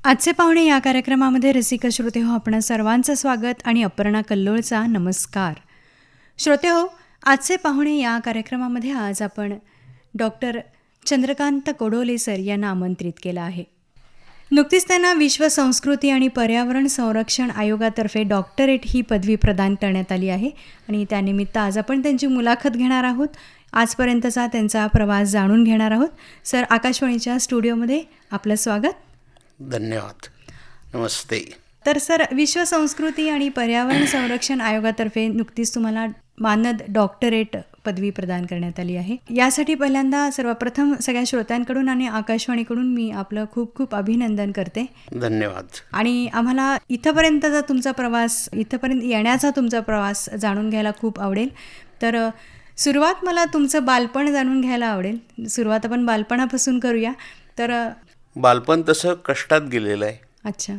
आजचे पाहुणे या कार्यक्रमामध्ये रसिक श्रोते हो, आपणा सर्वांचं स्वागत आणि अपर्णा कल्लोळचा नमस्कार. श्रोते हो, आजचे पाहुणे या कार्यक्रमामध्ये आज आपण डॉक्टर चंद्रकांत कोडोले सर यांना आमंत्रित केलं आहे. नुकतीच त्यांना विश्व संस्कृती आणि पर्यावरण संरक्षण आयोगातर्फे डॉक्टरेट ही पदवी प्रदान करण्यात आली आहे आणि त्यानिमित्त आज आपण त्यांची मुलाखत घेणार आहोत. आजपर्यंतचा त्यांचा प्रवास जाणून घेणार आहोत. सर, आकाशवाणीच्या स्टुडिओमध्ये आपलं स्वागत. धन्यवाद. नमस्ते. तर सर, विश्व संस्कृती आणि पर्यावरण संरक्षण आयोगातर्फे नुकतीच तुम्हाला मानद डॉक्टरेट पदवी प्रदान करण्यात आली आहे. यासाठी पहिल्यांदा सर्वप्रथम सगळ्या श्रोत्यांकडून आणि आकाशवाणीकडून मी आपलं खूप खूप अभिनंदन करते. धन्यवाद. आणि आम्हाला इथंपर्यंतचा तुमचा प्रवास, इथंपर्यंत येण्याचा तुमचा प्रवास जाणून घ्यायला खूप आवडेल. तर सुरुवात मला तुमचं बालपण जाणून घ्यायला आवडेल. सुरुवात आपण बालपणापासून करूया. तर बालपण तसं कष्टात गेलेलं आहे. अच्छा.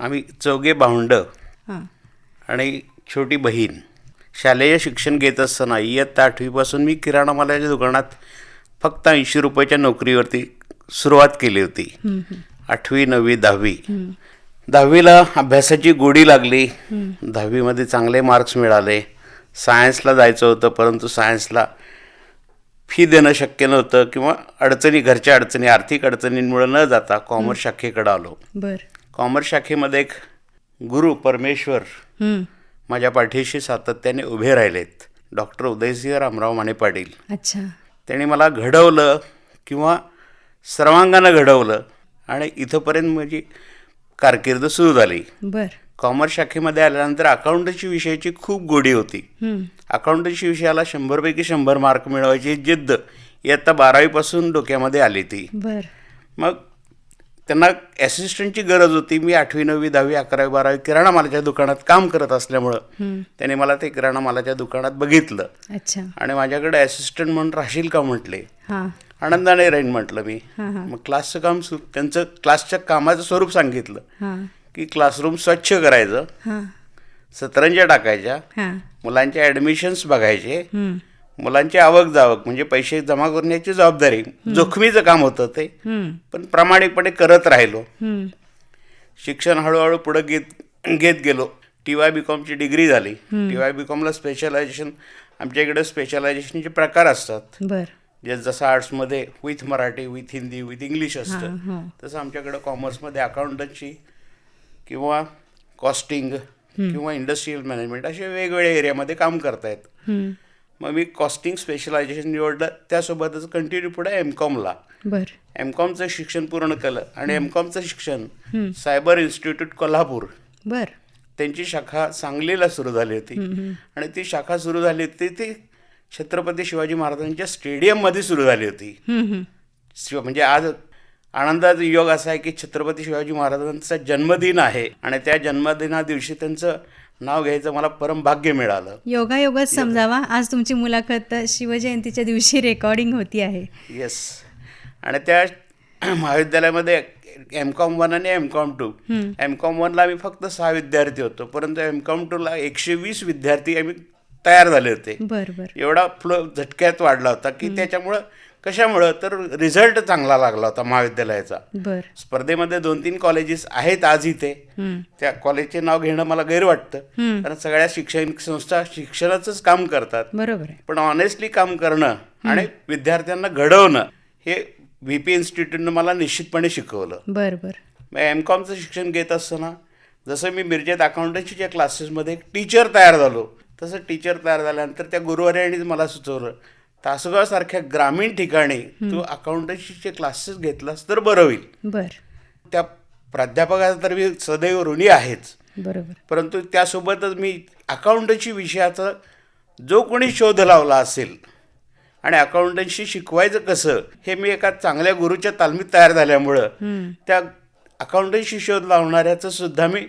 आम्ही चौघे भावंडं हां. आणि छोटी बहीण. शालेय शिक्षण घेत असताना इयत्ता 8वीपासून मी किराणा मालाच्या दुकानात फक्त 80 रुपयाच्या नोकरीवरती सुरुवात केली होती. 8वी 9वी 10वी. 10वीला अभ्यासाची गोडी लागली. 10वीमध्ये चांगले मार्क्स मिळाले. सायन्सला जायचं होतं, परंतु सायन्सला फी देणं शक्य नव्हतं किंवा घरच्या अडचणी, आर्थिक अडचणींमुळे न जाता कॉमर्स शाखेकडे आलो. बर. कॉमर्स शाखेमध्ये एक गुरु परमेश्वर माझ्या पाठीशी सातत्याने उभे राहिलेत. डॉक्टर उदयसिंह रामराव माने पाटील. अच्छा. त्यांनी मला घडवलं किंवा सर्वांगानं घडवलं आणि इथंपर्यंत माझी कारकीर्द सुरू झाली. बर. कॉमर्स शाखेमध्ये आल्यानंतर अकाउंटन्सी विषयाची खूप गोडी होती. अकाउंटन्सी विषयाला 100पैकी 100 मार्क मिळवायची जिद्द इयत्ता 12वीपासून डोक्यामध्ये आली ती. बर. मग त्यांना ॲसिस्टंटची गरज होती. मी 8वी 9वी 10वी 11वी 12वी किराणा मालाच्या दुकानात काम करत असल्यामुळं त्यांनी मला ते किराणा मालाच्या दुकानात बघितलं. अच्छा. आणि माझ्याकडे ॲसिस्टंट म्हणून राहशील का म्हटले. हां. आनंदाने राहीन म्हटलं मी. मग क्लासचं काम त्यांचं क्लासच्या कामाचं स्वरूप सांगितलं हां. की क्लासरूम स्वच्छ करायचं, हां. सतरंज्या टाकायच्या, हां. मुलांचे ॲडमिशन्स बघायचे, मुलांची आवक जावक म्हणजे पैसे जमा करण्याची जबाबदारी. जोखमीचं काम होतं ते, पण प्रामाणिकपणे करत राहिलो. शिक्षण हळूहळू पुढं घेत गेलो. TY-BComची डिग्री झाली. TY-BComला स्पेशलायझेशन, आमच्या इकडे स्पेशलायझेशनचे प्रकार असतात. बर. जसं आर्ट्समध्ये with Marathi, with Hindi, with English असतं, तसं आमच्याकडं कॉमर्समध्ये अकाउंटन्सी किंवा कॉस्टिंग किंवा इंडस्ट्रियल मॅनेजमेंट असे वेगवेगळ्या एरियामध्ये काम करतायत. मग मी कॉस्टिंग स्पेशलायझेशन निवडलं. त्यासोबतच कंटिन्यू पुढे MComला. बर. MComचं शिक्षण पूर्ण केलं आणि MComचं शिक्षण सायबर इन्स्टिट्यूट कोल्हापूर, बर. त्यांची शाखा सांगलीला सुरू झाली होती. आणि ती शाखा सुरू झाली होती ती छत्रपती शिवाजी महाराजांच्या स्टेडियममध्ये सुरू झाली होती. म्हणजे आज आनंदाचा योग असा आहे की छत्रपती शिवाजी महाराजांचा जन्मदिन आहे आणि त्या जन्मदिना दिवशी त्यांचं नाव घ्यायचं मला परम भाग्य मिळालं. योगायोगच समजावा. आज तुमची मुलाखत शिवजयंतीच्या दिवशी रेकॉर्डिंग होती आहे. येस. आणि त्या महाविद्यालयामध्ये MCom 1 आणि MCom 2. MCom 1ला आम्ही फक्त 6 विद्यार्थी होतो, परंतु MCom 2ला 120 विद्यार्थी आम्ही तयार झाले होते. बर. बर. एवढा फ्लो झटक्यात वाढला होता की त्याच्यामुळं कशामुळं तर रिझल्ट चांगला लागला होता महाविद्यालयाचा. बर. स्पर्धेमध्ये 2-3 कॉलेजेस आहेत आज इथे. त्या कॉलेजचे नाव घेणं मला गैर वाटतं, कारण सगळ्या शैक्षणिक संस्था शिक्षणाचंच काम करतात. बरोबर आहे. पण ऑनेस्टली काम करणं आणि विद्यार्थ्यांना घडवणं हे VP इन्स्टिट्यूटनं मला निश्चितपणे शिकवलं. बर. बर. मग MComचं शिक्षण घेत असताना जसं मी मिरजेत अकाउंटन्सीच्या क्लासेसमध्ये एक टीचर तयार झालो, तसं टीचर तयार झाल्यानंतर त्या गुरुवर्यांनीच मला सुचवलं, तासगावसारख्या ग्रामीण ठिकाणी तू अकाउंटन्सीचे क्लासेस घेतलास तर बरं होईल. बर. त्या प्राध्यापकाचा तर मी सदैव ऋणी आहेच. बरोबर. परंतु त्यासोबतच मी अकाउंटन्सी विषयाचा जो कोणी शोध लावला असेल आणि अकाउंटन्सी शिकवायचं कसं हे मी एका चांगल्या गुरुच्या तालमीत तयार झाल्यामुळं त्या अकाउंटन्सी शोध लावणाऱ्याचं सुद्धा मी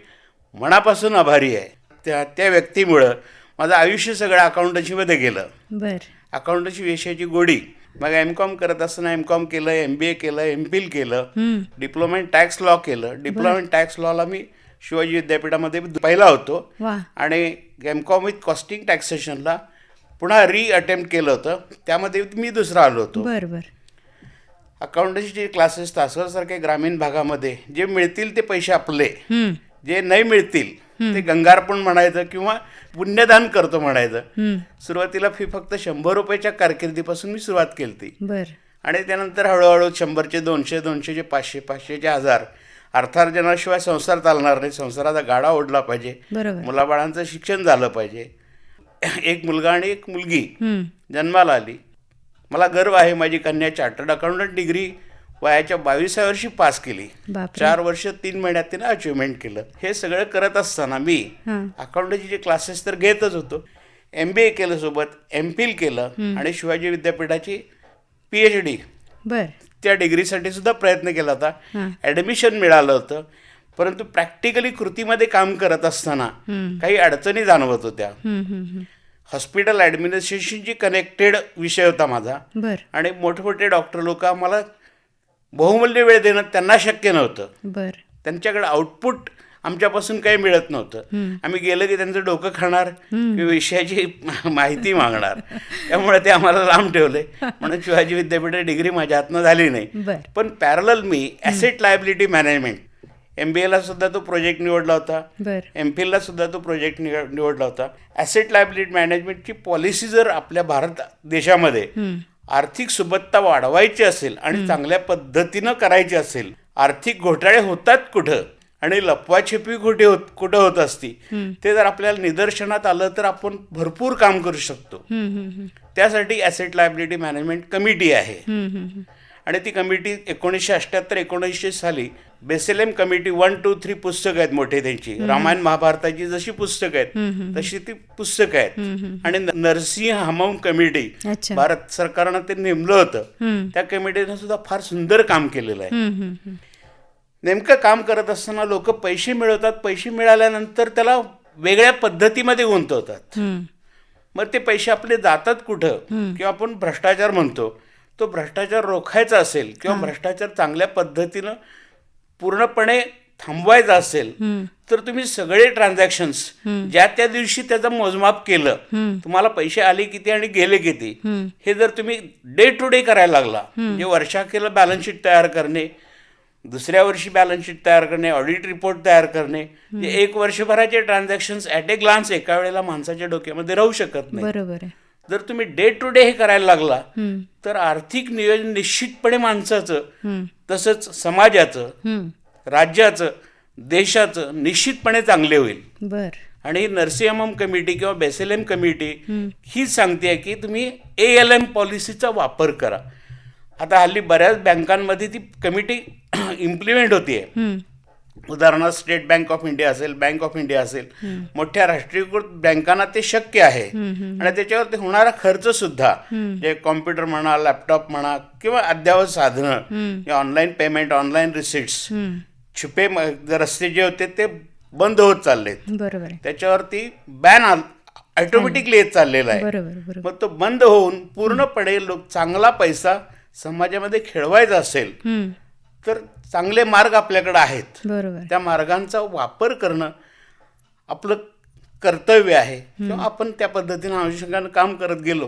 मनापासून आभारी आहे. त्या व्यक्तीमुळं माझं आयुष्य सगळं अकाउंटन्सीमध्ये गेलं. बर. अकाउंटन्सी विषयाची गोडी. मग MCom करत असताना MCom केलं, MBA केलं, MPhil केलं, डिप्लोमा इन टॅक्स लॉ केलं. डिप्लोमा इन टॅक्स लॉला मी शिवाजी विद्यापीठामध्ये पहिला होतो. आणि MCom विथ कॉस्टिंग टॅक्सेशनला पुन्हा अटेम्प्ट केलं होतं, त्यामध्ये मी दुसरा आलो होतो. बर. बर. अकाउंटन्सीचे क्लासेस तासगावसारख्या ग्रामीण भागामध्ये जे मिळतील ते पैसे आपले, हं, जे नाही मिळतील ते गंगार्पण म्हणायचं किंवा पुण्यदान करतो म्हणायचं. सुरुवातीला फी फक्त 100 रुपयाच्या कारकिर्दीपासून मी सुरुवात केली ती. बर आणि त्यानंतर हळूहळू 100चे 200, 200चे 500, 500चे 1000. अर्थार्जनाशिवाय संसार चालणार नाही. संसाराचा गाडा ओढला पाहिजे, बरोबर. मुलाबाळांचं शिक्षण झालं पाहिजे. एक मुलगा आणि एक मुलगी हं, जन्माला आली. मला गर्व आहे, माझी कन्या चार्टर्ड अकाउंटंट डिग्री वयाच्या 22व्या वर्षी पास केली. बापरे. 4 वर्ष 3 महिन्यात तिने अचिव्हमेंट केलं. हे सगळं करत असताना मी हां, अकाउंटन्सीचे क्लासेस तर घेतच होतो. MBA केलं, सोबत MPhil केलं आणि शिवाजी विद्यापीठाची PhD बर. त्या डिग्रीसाठी सुद्धा प्रयत्न केला होता. हां, ॲडमिशन मिळालं होतं, परंतु प्रॅक्टिकली कृतीमध्ये काम करत असताना काही अडचणी जाणवत होत्या. हं, हं, हं. हॉस्पिटल ॲडमिनिस्ट्रेशनशी कनेक्टेड विषय होता माझा बर आणि मोठमोठे डॉक्टर लोक आम्हाला बहुमूल्य वेळ देणं त्यांना शक्य नव्हतं. बर. त्यांच्याकडे आउटपुट आमच्यापासून काही मिळत नव्हतं. आम्ही गेलं की त्यांचं डोकं खाणार किंवा विषयाची माहिती मागणार. त्यामुळे ते आम्हाला लांब ठेवले. म्हणून शिवाजी विद्यापीठाची डिग्री माझ्या हातनं झाली नाही. बर. पण पॅरलल मी ॲसेट लायबिलिटी मॅनेजमेंट, MBAला सुद्धा तो प्रोजेक्ट निवडला होता, बर. MPhilला सुद्धा तो प्रोजेक्ट निवडला होता. ॲसेट लायबिलिटी मॅनेजमेंटची पॉलिसी जर आपल्या भारत देशामध्ये आर्थिक सुबत्ता वाढवायची असेल आणि चांगल्या पद्धतीनं करायची असेल, आर्थिक घोटाळे होतात कुठं आणि लपवाछपी कुठं होत असती, ते जर आपल्याला निदर्शनात आलं तर आपण भरपूर काम करू शकतो. हं, हं, हं. त्यासाठी ॲसेट लायबिलिटी मॅनेजमेंट कमिटी आहे. हं, हं, हं. आणि ती कमिटी 1978-19 साली बेसेलेम कमिटी 1, 2, 3 पुस्तकं आहेत मोठे त्यांची. रामायण महाभारताची जशी पुस्तकं आहेत तशी ती पुस्तकं आहेत. आणि नरसिंह हमम कमिटी अच्छा. भारत सरकारनं ते नेमलं होतं. हं, त्या कमिटीनं सुद्धा फार सुंदर काम केलेलं आहे. हं, हं, हं. नेमकं काम करत असताना लोक पैसे मिळवतात, पैसे मिळाल्यानंतर त्याला वेगळ्या पद्धतीमध्ये गुंतवतात. हं, मग ते पैसे आपले जातात कुठं, किंवा आपण भ्रष्टाचार म्हणतो, तो भ्रष्टाचार रोखायचा असेल किंवा भ्रष्टाचार चांगल्या पद्धतीनं पूर्णपणे थांबवायचा असेल तर तुम्ही सगळे ट्रान्झॅक्शन्स ज्या त्या दिवशी त्याचं मोजमाप केलं, तुम्हाला पैसे आले किती आणि गेले किती, हे जर तुम्ही डे टू डे करायला लागला, म्हणजे वर्षाखेला बॅलन्स शीट तयार करणे, दुसऱ्या वर्षी बॅलन्स शीट तयार करणे, ऑडिट रिपोर्ट तयार करणे, जे 1 वर्षभराचे ट्रान्झॅक्शन्स ॲट ए ग्लान्स एका वेळेला माणसाच्या डोक्यामध्ये राहू शकत नाही. बरोबर आहे. जर तुम्ही डे टू डे हे करायला लागला तर आर्थिक नियोजन निश्चितपणे माणसाचं, तसंच समाजाचं, राज्याचं, देशाचं निश्चितपणे चांगले होईल. बर. आणि नरसिंहम कमिटी किंवा बेसेलेम कमिटी हीच सांगते की तुम्ही ALM पॉलिसीचा वापर करा. आता हल्ली बऱ्याच बँकांमध्ये ती कमिटी इम्प्लिमेंट होतीये. उदाहरणार्थ स्टेट बँक ऑफ इंडिया असेल, बँक ऑफ इंडिया असेल, मोठ्या राष्ट्रीयकृत बँकांना ते शक्य आहे. आणि त्याच्यावर ते होणारा खर्च सुद्धा, जे कॉम्प्युटर म्हणा, लॅपटॉप म्हणा किंवा अद्ययावत साधनं, ऑनलाईन पेमेंट, ऑनलाईन रिसिट्स, छुपे रस्ते जे होते ते बंद होत चाललेत. बरोबर आहे. त्याच्यावरती बॅन ऑटोमॅटिकली येत चाललेला आहे. बरोबर, बरोबर. मग तो बंद होऊन पूर्णपणे चांगला पैसा समाजामध्ये खेळवायचा असेल तर चांगले मार्ग आपल्याकडे आहेत. बरोबर. त्या मार्गांचा वापर करणं आपलं कर्तव्य आहे. किंवा आपण त्या पद्धतीनं अनुषंगानं काम करत गेलो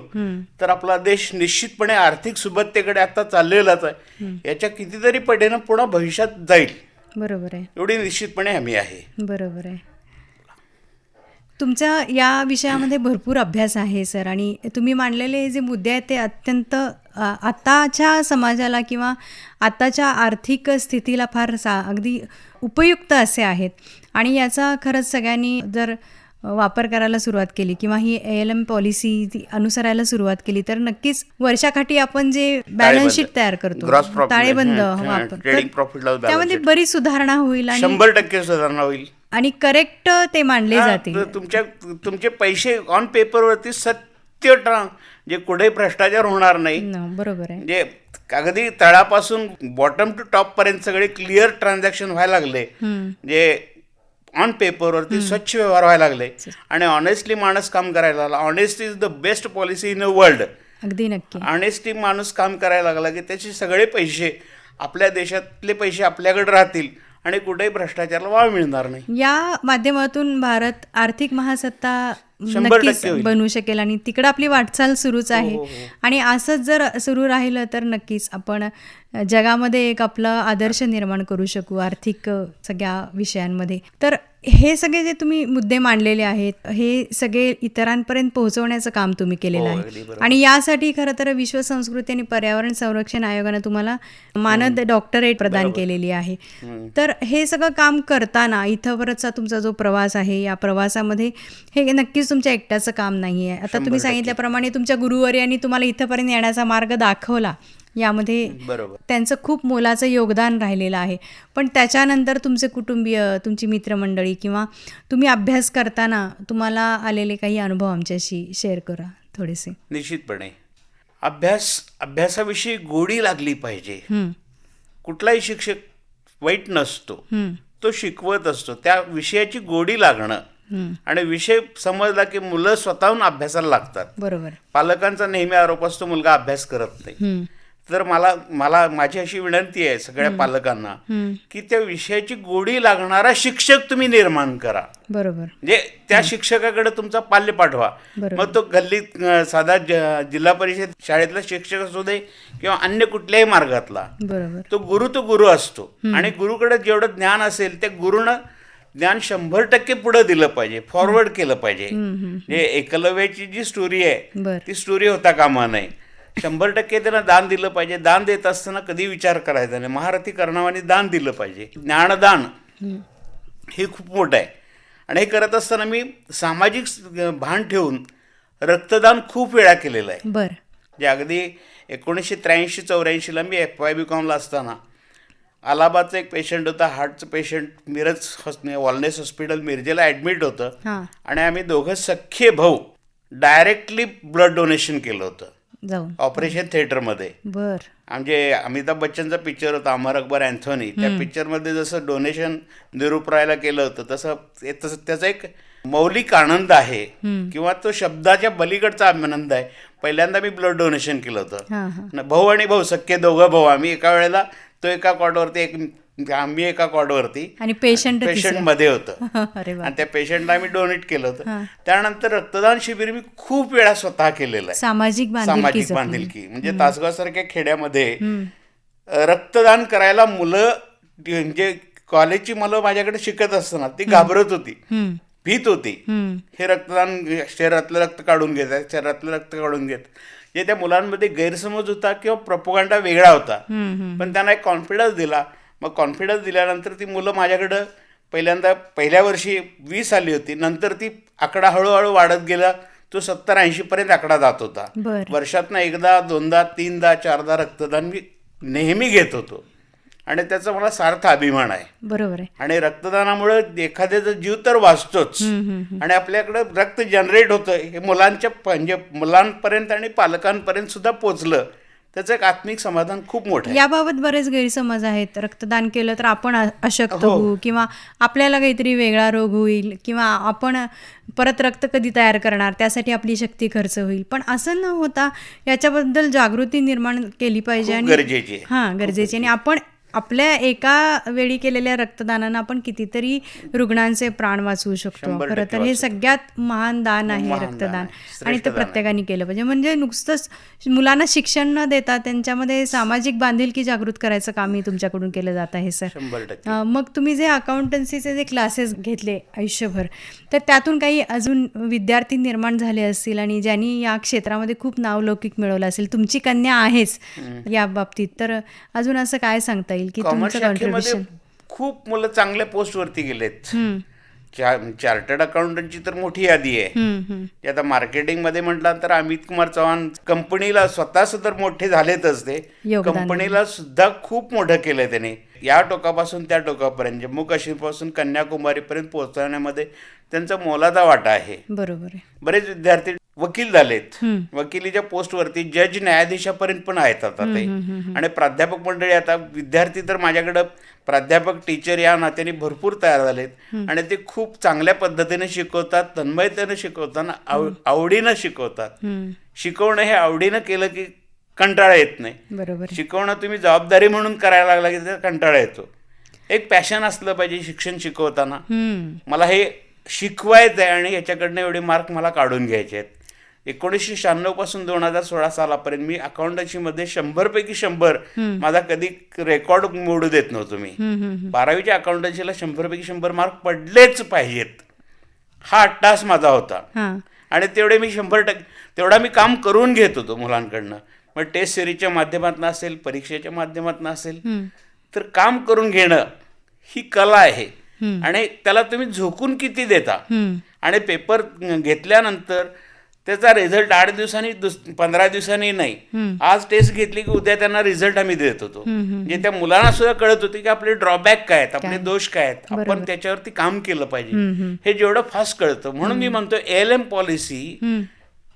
तर आपला देश निश्चितपणे आर्थिक सुबत्तेकडे आता चाललेलाच आहे. याच्या कितीतरी पटीनं पुन्हा भविष्यात जाईल. बरोबर आहे. एवढी निश्चितपणे हमी आहे. बरोबर आहे. तुमचा या विषयामध्ये भरपूर अभ्यास आहे सर, आणि तुम्ही मांडलेले जे मुद्दे आहेत ते अत्यंत आत्ताच्या समाजाला किंवा आत्ताच्या आर्थिक स्थितीला फार अगदी उपयुक्त असे आहेत. आणि याचा खरंच सगळ्यांनी जर वापर करायला सुरुवात केली किंवा ही ALM पॉलिसी अनुसरायला सुरुवात केली तर नक्कीच वर्षाकाठी आपण जे बॅलन्स शीट तयार करतो, ताळेबंद वापर, त्यामध्ये बरीच सुधारणा होईल आणि 100% सुधारणा होईल आणि करेक्ट ते मांडले जातील. तुमचे पैसे ऑन पेपरवरती सत्य जे कुठे भ्रष्टाचार होणार नाही. बरोबर आहे. जे अगदी तळापासून बॉटम टू टॉप पर्यंत सगळे क्लिअर ट्रान्झॅक्शन व्हायला लागले, जे ऑन पेपरवरती स्वच्छ व्यवहार व्हायला लागले आणि ऑनेस्टली माणूस काम करायला लागला. Honesty is the best policy in a world. अगदी नक्की. ऑनेस्टी माणूस काम करायला लागला की त्याचे सगळे पैसे, आपल्या देशातले पैसे आपल्याकडे राहतील आणि कुठेही भ्रष्टाचाराला वाव मिळणार नाही. या माध्यमातून भारत आर्थिक महासत्ता नक्कीच बनू शकेल आणि तिकडं आपली वाटचाल सुरूच आहे. आणि असंच जर सुरू राहिलं तर नक्कीच आपण जगामध्ये एक आपला आदर्श निर्माण करू शकू आर्थिक सगळ्या विषयांमध्ये. तर हे सगळे जे तुम्ही मुद्दे मांडलेले आहेत हे सगळे इतरांपर्यंत पोहोचवण्याचं काम तुम्ही केलेलं आहे. आणि यासाठी खरं तर विश्व संस्कृती आणि पर्यावरण संरक्षण आयोगानं तुम्हाला मानद डॉक्टरेट प्रदान केलेली आहे. तर हे सगळं काम करताना इथंवरचा तुमचा जो प्रवास आहे या प्रवासामध्ये हे नक्कीच तुमच्या एकट्याचं काम नाही आहे. आता तुम्ही सांगितल्याप्रमाणे तुमच्या गुरुवर्यांनी तुम्हाला इथंपर्यंत येण्याचा मार्ग दाखवला, यामध्ये त्यांचं खूप मोलाचं योगदान राहिलेलं आहे. पण त्याच्यानंतर तुमचे कुटुंबीय, तुमची मित्रमंडळी किंवा तुम्ही अभ्यास करताना तुम्हाला आलेले काही अनुभव आमच्याशी शेअर करा थोडेसे. निश्चितपणे अभ्यासाविषयी गोडी लागली पाहिजे. कुठलाही शिक्षक वाईट नसतो, तो शिकवत असतो. त्या विषयाची गोडी लागणं आणि विषय समजला की मुलं स्वतःहून अभ्यासाला लागतात. बरोबर. पालकांचा नेहमी आरोप असतो मुलगा अभ्यास करत नाही. तर माझी अशी विनंती आहे सगळ्या पालकांना की त्या विषयाची गोडी लागणारा शिक्षक तुम्ही निर्माण करा. बरोबर. म्हणजे त्या शिक्षकाकडे तुमचा पाल्य पाठवा. मग तो गल्लीत साधा जिल्हा परिषद शाळेतला शिक्षक असू दे किंवा अन्य कुठल्याही मार्गातला, बरोबर, तो गुरु असतो. आणि गुरुकडे जेवढं ज्ञान असेल त्या गुरुनं ज्ञान 100% पुढे दिलं पाहिजे, फॉरवर्ड केलं पाहिजे. म्हणजे एकलव्याची जी स्टोरी आहे ती स्टोरी होता कामा नये. 100% त्यांना दान दिलं पाहिजे. दान देत असताना कधी विचार करायचा नाही. महारथी कर्णावानी दान दिलं पाहिजे. ज्ञानदान हे खूप मोठं आहे. आणि हे करत असताना मी सामाजिक भान ठेवून रक्तदान खूप वेळा केलेलं आहे. जे अगदी 1983-84ला मी FY-BComला असताना अलाहाबादचा एक पेशंट होता, हार्टचं पेशंट, मिरज वॉलनेस हॉस्पिटल मिरजेला ॲडमिट होतं. आणि आम्ही दोघं सख्खे भाऊ डायरेक्टली ब्लड डोनेशन केलं होतं ऑपरेशन थिएटरमध्ये. म्हणजे अमिताभ बच्चनचा पिक्चर होता अमर अकबर अँथोनी, त्या पिक्चरमध्ये जसं डोनेशन निरुपरायला केलं होतं तसं त्याचा एक मौलिक आनंद आहे किंवा तो शब्दाच्या पलीकडचा आनंद आहे. पहिल्यांदा मी ब्लड डोनेशन केलं होतं. भाऊ आणि भाऊ, सख्खे दोघं भाऊ, आम्ही एका वेळेला, तो एका कॉर्डवरती, आम्ही एका कॉर्डवरती आणि पेशंट मध्ये होतं. आणि त्या पेशंटला आम्ही डोनेट केलं होतं. त्यानंतर रक्तदान शिबिर मी खूप वेळा स्वतः केलेलं आहे. सामाजिक बांधिलकी म्हणजे तासगाव सारख्या खेड्यामध्ये रक्तदान करायला मुलं, म्हणजे कॉलेजची मुलं माझ्याकडे शिकत असताना ती घाबरत होती, भीत होती. हे रक्तदान शरीरातलं रक्त काढून घेत आहे, शरीरातलं रक्त काढून घेत. जे त्या मुलांमध्ये गैरसमज होता किंवा प्रोपोगंडा वेगळा होता. पण त्यांना एक कॉन्फिडन्स दिला. मग कॉन्फिडन्स दिल्यानंतर ती मुलं माझ्याकडं पहिल्या वर्षी 20 आली होती. नंतर ती आकडा हळूहळू वाढत गेला. तो 70-80 पर्यंत आकडा जात होता. वर्षातनं एकदा, दोनदा, तीनदा, चारदा रक्तदान मी नेहमी घेत होतो. आणि त्याचा मला सार्थ अभिमान आहे. बरोबर आहे. आणि रक्तदानामुळे एखाद्याचा जीव तर वाचतोच आणि आपल्याकडं रक्त जनरेट होतं. हे म्हणजे मुलांपर्यंत आणि पालकांपर्यंत सुद्धा पोचलं, त्याचं एक आत्मिक समाधान खूप मोठं आहे. याबाबत बरेच गैरसमज आहेत. रक्तदान केलं तर आपण अशक्त होऊ किंवा आपल्याला काहीतरी वेगळा रोग होईल किंवा आपण परत रक्त कधी तयार करणार, त्यासाठी आपली शक्ती खर्च होईल. पण असं न होता याच्याबद्दल जागृती निर्माण केली पाहिजे आणि गरजेची. आणि आपण आपल्या एका वेळी केलेल्या रक्तदानानं आपण कितीतरी रुग्णांचे प्राण वाचवू शकतो. खरं तर हे सगळ्यात महान दान आहे रक्तदान, आणि ते प्रत्येकाने केलं पाहिजे. म्हणजे नुसतंच मुलांना शिक्षण न देता त्यांच्यामध्ये सामाजिक बांधिलकी जागृत करायचं कामही तुमच्याकडून केलं जात आहे सर. मग तुम्ही जे अकाउंटन्सीचे जे क्लासेस घेतले आयुष्यभर, तर त्यातून काही अजून विद्यार्थी निर्माण झाले असतील आणि ज्यांनी या क्षेत्रामध्ये खूप नावलौकिक मिळवलं असेल. तुमची कन्या आहेच या बाबतीत, तर अजून असं काय सांगता येईल की तुमचं कॉन्ट्रिब्युशन? खूप मुलं चांगल्या पोस्टवरती गेलेत. चार्टर्ड अकाउंटंटची तर मोठी यादी आहे. आता मार्केटिंगमध्ये म्हटलं तर अमित कुमार चव्हाण कंपनीला स्वतः तर मोठे झालेतच, ते कंपनीला सुद्धा खूप मोठं केलंय त्याने. या टोकापासून त्या टोकापर्यंत, जम्मू काश्मीरपासून कन्याकुमारीपर्यंत पोहोचवण्यामध्ये त्यांचा मोलाचा वाटा आहे. बरोबर आहे. बरेच विद्यार्थी वकील झालेत, वकिलीच्या पोस्टवरती जज, न्यायाधीशापर्यंत पण आहेत आता ते. आणि प्राध्यापक मंडळी, आता विद्यार्थी तर माझ्याकडं प्राध्यापक, टीचर या नात्याने भरपूर तयार झालेत. आणि ते खूप चांगल्या पद्धतीने शिकवतात, तन्मयतेने शिकवताना आवडीनं शिकवतात. शिकवणं हे आवडीनं केलं की कंटाळा येत नाही. बरोबर. शिकवणं तुम्ही जबाबदारी म्हणून करायला लागला की कंटाळा येतो. एक पॅशन असलं पाहिजे शिक्षण शिकवताना. मला शिकवायचं आहे आणि याच्याकडनं एवढे मार्क मला काढून घ्यायचे आहेत. 1996 पासून 2016 सालापर्यंत मी अकाउंटन्सीमध्ये 100पैकी 100 माझा कधी रेकॉर्ड मोडू देत नव्हतो मी. 12वीच्या अकाउंटन्सीला 100पैकी 100 मार्क पडलेच पाहिजेत, हा अट्टास माझा होता. आणि तेवढे मी 100% तेवढा मी काम करून घेत होतो मुलांकडनं. मग टेस्ट सिरीजच्या माध्यमातून असेल, परीक्षेच्या माध्यमातून असेल, तर काम करून घेणं ही कला आहे. आणि त्याला तुम्ही झोकून किती देता. आणि पेपर घेतल्यानंतर त्याचा रिझल्ट 8 दिवसांनी 15 दिवसांनी नाही, आज टेस्ट घेतली की उद्या त्यांना रिझल्ट आम्ही देत होतो. म्हणजे त्या मुलांना सुद्धा कळत होते की आपले ड्रॉबॅक काय आहेत, आपले दोष काय आहेत, आपण त्याच्यावरती काम केलं पाहिजे. हे जेवढं फास्ट कळतं. म्हणून मी म्हणतो ALM पॉलिसी,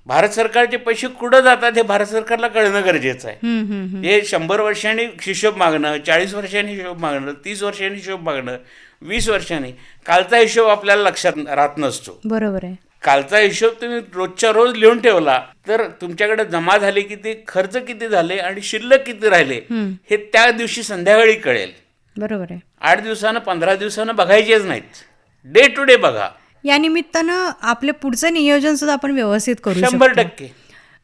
भारत सरकारचे पैसे कुठं जातात हे भारत सरकारला कळणं गरजेचं आहे. हे 100 वर्षांनी हिशोब मागणं, 40 वर्षांनी हिशोब मागणं, 30 वर्षांनी हिशोब मागणं, 20 वर्षांनी, कालचा हिशोब आपल्याला लक्षात राहत नसतो. बरोबर आहे. कालचा हिशोब तुम्ही रोजच्या रोज लिहून ठेवला तर तुमच्याकडे जमा झाले किती, खर्च किती झाले आणि शिल्लक किती राहिले हे त्या दिवशी संध्याकाळी कळेल. बरोबर आहे. 8 दिवसानं 15 दिवसानं बघायचेच नाहीत, डे टू डे बघा. या निमित्तानं आपलं पुढचं नियोजन सुद्धा आपण व्यवस्थित करू शकतो. 100%.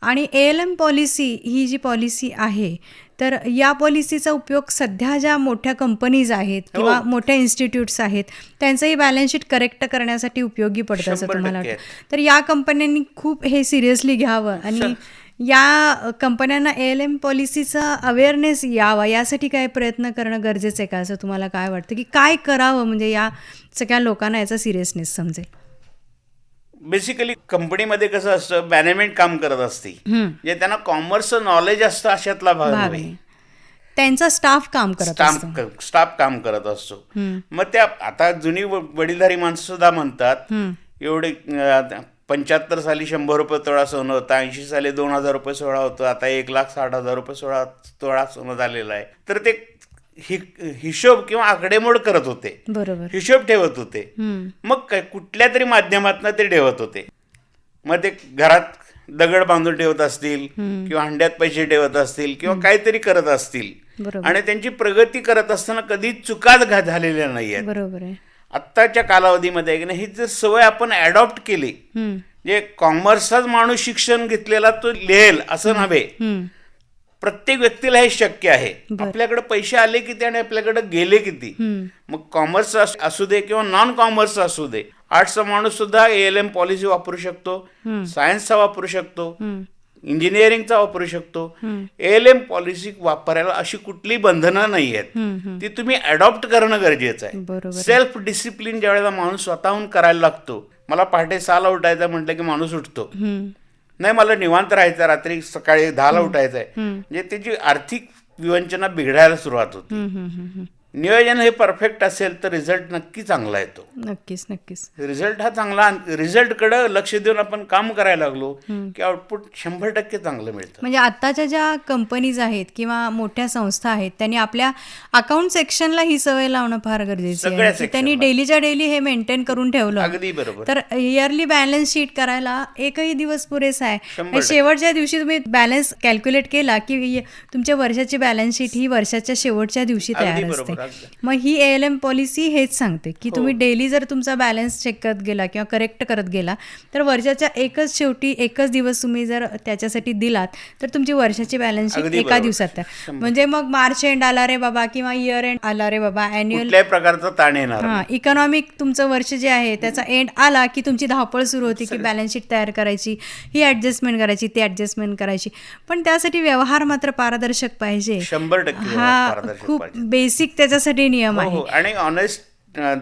आणि ALM पॉलिसी ही जी पॉलिसी आहे, तर या पॉलिसीचा उपयोग सध्या ज्या मोठ्या कंपनीज आहेत किंवा मोठ्या इन्स्टिट्यूट्स आहेत त्यांचंही बॅलन्स शीट करेक्ट करण्यासाठी उपयोगी पडतं असं तुम्हाला वाटतं. तर या कंपन्यांनी खूप हे सिरियसली घ्यावं आणि या कंपन्यांना ALM पॉलिसीचा अवेअरनेस यावा यासाठी काय प्रयत्न करणं गरजेचं आहे का, असं तुम्हाला काय वाटतं की काय करावं म्हणजे या सगळ्या लोकांना याचा सिरियसनेस समजेल. बेसिकली कंपनीमध्ये कसं असतं, मॅनेजमेंट काम करत असते, म्हणजे त्यांना कॉमर्सचं नॉलेज असतं अशातला भाग नाही. त्यांचा स्टाफ काम करत असतो, स्टाफ काम करत असतो. मग त्या आता जुनी वडीलधारी माणसं सुद्धा म्हणतात एवढे 75 साली 100 रुपये तोळा सोनं होतं, 80 साली 2000 रुपये सोळा होतं, आता 1,60,000 रुपये तोळा सोनं झालेलं आहे. तर ते हिशोब किंवा आकडेमोड करत होते, बरोबर, हिशोब ठेवत होते. मग काय कुठल्या तरी माध्यमातून ते ठेवत होते. मग ते घरात दगड बांधून ठेवत असतील किंवा हंड्यात पैसे ठेवत असतील किंवा काहीतरी करत असतील, आणि त्यांची प्रगती करत असताना कधीच चुकाच झालेल्या नाही आहेत. बरोबर आहे. आत्ताच्या कालावधीमध्ये ही जर सवय आपण ॲडॉप्ट केली, जे कॉमर्सचाच माणूस शिक्षण घेतलेला तो लिहेल असं नव्हे, प्रत्येक व्यक्तीला हे शक्य आहे. आपल्याकडे पैसे आले किती आणि आपल्याकडे गेले किती. मग कॉमर्स असू दे किंवा नॉन कॉमर्स असू दे, आर्ट्सचा माणूस सुद्धा ALM पॉलिसी वापरू शकतो, सायन्सचा वापरू शकतो, इंजिनिअरिंगचा वापरू शकतो. ALM पॉलिसी वापरायला अशी कुठली बंधनं नाही आहेत, ती तुम्ही अडॉप्ट करणं गरजेचं आहे. सेल्फ डिसिप्लिन ज्या वेळेला माणूस स्वतःहून करायला लागतो, मला पहाटे 6ला उठायचं म्हटलं की माणूस उठतो, नाही मला निवांत राहायचं, रात्री सकाळी 10ला उठायचं आहे, म्हणजे त्याची आर्थिक विवंचना बिघडायला सुरुवात होती. नियोजन हे परफेक्ट असेल तर रिझल्ट नक्की चांगला येतो. नक्कीच नक्कीच. रिझल्ट हा चांगला, रिझल्टकडे लक्ष देऊन आपण काम करायला लागलो की आउटपुट 100% चांगलं मिळतं. म्हणजे आत्ताच्या ज्या कंपनीज आहेत किंवा मोठ्या संस्था आहेत त्यांनी आपल्या अकाउंट सेक्शनला ही सवय लावणं फार गरजेचं आहे. त्यांनी डेलीच्या डेली हे मेंटेन करून ठेवलं. अगदी बरोबर. तर इयरली बॅलन्स शीट करायला एकही दिवस पुरेसा आहे. शेवटच्या दिवशी तुम्ही बॅलन्स कॅल्क्युलेट केला की तुमच्या वर्षाची बॅलन्स शीट ही वर्षाच्या शेवटच्या दिवशी तयार असते. मग ही ALM पॉलिसी हेच सांगते की तुम्ही डेली जर तुमचा बॅलन्स चेक करत गेला किंवा करेक्ट करत गेला तर वर्षाच्या शेवटी एकच दिवस तुम्ही जर त्याच्यासाठी दिलात तर तुमची वर्षाची बॅलन्स शीट एका दिवसात. म्हणजे मग मार्च एंड आला रे बाबा किंवा इयर एंड आला रे बाबा, अॅन्युअल प्रकारचा ताण येणार, इकॉनॉमिक तुमचं वर्ष जे आहे त्याचा एंड आला की तुमची धावपळ सुरू होती की बॅलन्स शीट तयार करायची, ही ऍडजस्टमेंट करायची, ती ऍडजस्टमेंट करायची. पण त्यासाठी व्यवहार मात्र पारदर्शक पाहिजे. 100% हा खूप बेसिक त्याच्यासाठी नियम आहे. आणि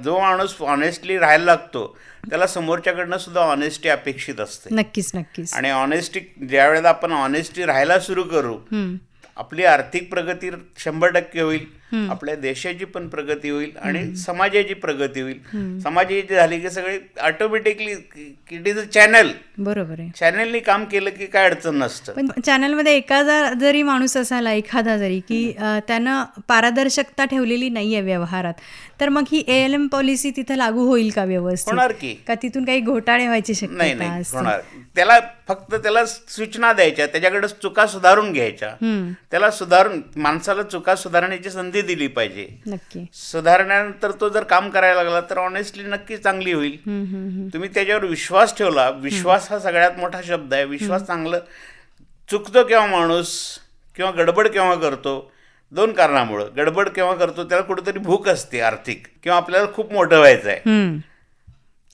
जो माणूस ऑनेस्टली राहायला लागतो त्याला समोरच्याकडनं सुद्धा ऑनेस्टी अपेक्षित असते. नक्कीच नक्कीच. आणि ऑनेस्टी ज्या वेळेला आपण ऑनेस्टी राहायला सुरू करू, आपली आर्थिक प्रगती 100% होईल, आपल्या देशाची पण प्रगती होईल आणि समाजाची प्रगती होईल. समाजाची झाली की सगळे automatically it is a channel. बरोबर आहे. चॅनलनी काम केलं की काय अडचण नसतं. पण चॅनलमध्ये एखादा जरी माणूस असायला, एखादा जरी की त्यानं पारदर्शकता ठेवलेली नाहीये व्यवहारात, तर मग ही ALM पॉलिसी तिथं लागू होईल का व्यवस्थित? होणार की का तिथून काही घोटाळे व्हायची शक्यता असते? होणार. त्याला सूचना द्यायच्या, त्याच्याकडे चुका सुधारून घ्यायच्या, त्याला माणसाला चुका सुधारण्याची संधी संधी दिली पाहिजे. नक्की. सुधारण्यानंतर तो जर काम करायला लागला तर ऑनेस्टली नक्की चांगली होईल. तुम्ही त्याच्यावर विश्वास ठेवला. विश्वास हा सगळ्यात मोठा शब्द आहे. विश्वास चांगलं चुकतो केव्हा माणूस किंवा गडबड केव्हा करतो, 2 कारणामुळं. गडबड केव्हा करतो, त्याला कुठेतरी भूक असते आर्थिक, किंवा आपल्याला खूप मोठं व्हायचं आहे.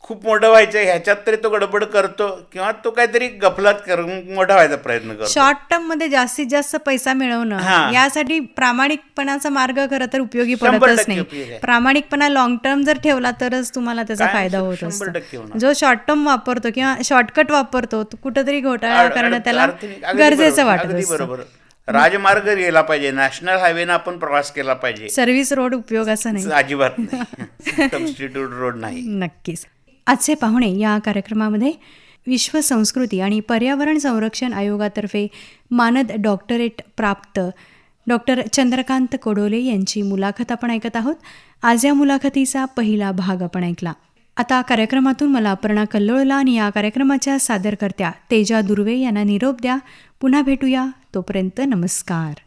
खूप मोठं व्हायचं आहे ह्याच्यात तरी तो गडबड करतो, किंवा तो काहीतरी गफलत करून मोठा व्हायचा प्रयत्न करतो. शॉर्ट टर्म मध्ये जास्तीत जास्त पैसा मिळवणं, यासाठी प्रामाणिकपणाचा मार्ग खरं तर उपयोगी पडतच नाही. उपयोग आहे. प्रामाणिकपणा लॉंग टर्म जर ठेवला तरच तुम्हाला त्याचा फायदा होत 100% असतो. होणार. जो शॉर्ट टर्म वापरतो किंवा शॉर्टकट वापरतो तो कुठेतरी घोटाळा करणं त्याला अगदी गरजेचं बरोबर, वाटत अगदी असतं. बरोबर. राजमार्ग गेला पाहिजे, नॅशनल हायवेनं आपण प्रवास केला पाहिजे. सर्व्हिस रोड उपयोगाचा नाही. अजिबात नाही. सबस्टिट्यूट रोड नाही. नक्कीच. आजचे पाहुणे या कार्यक्रमामध्ये विश्व संस्कृती आणि पर्यावरण संरक्षण आयोगातर्फे मानद डॉक्टरेट प्राप्त डॉक्टर चंद्रकांत कोडोले यांची मुलाखत आपण ऐकत आहोत. आज या मुलाखतीचा पहिला भाग आपण ऐकला. आता कार्यक्रमातून मला अपर्णा कल्लोळला आणि या कार्यक्रमाच्या सादरकर्त्या तेजा दुर्वे यांना निरोप द्या. पुन्हा भेटूया. तोपर्यंत नमस्कार.